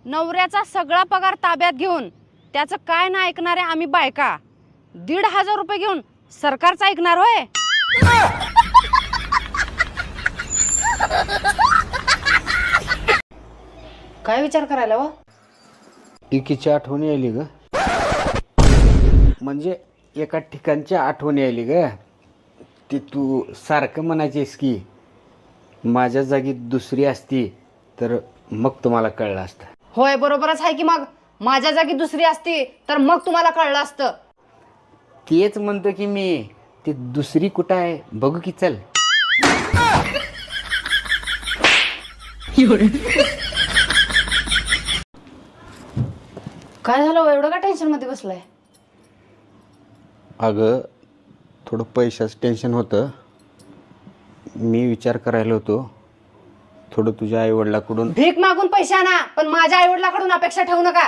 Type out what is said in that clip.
नवऱ्याचा सगळा पगार ताब्यात घेऊन त्याचं काय ना ऐकणारे आम्ही बायका 1,500 रुपये घेऊन सरकारचं ऐकणार होय? काय विचार करायला व? एकीची आठवण यायली ग, म्हणजे एका ठिकाणची आठवण यायली ग. ती तू सारखं म्हणायचीस की माझ्या जागी दुसरी असती तर मग तुम्हाला कळलं असतं. होय बरोबरच आहे की. मग माझ्या जागी दुसरी असती तर मग तुम्हाला कळलं असतं. तेच म्हणतो की मी, ती दुसरी कुठं आहे बघू की, चल. काय झालं एवढं का टेन्शन मध्ये बसलाय? अगं थोडं पैशाचं टेन्शन होतं. मी विचार करायला होतो थोडं तुझ्या आईवडिलाकडून. भीक मागून पैसे आणा, पण माझ्या आईवडिलाकडून अपेक्षा ठेवू नका.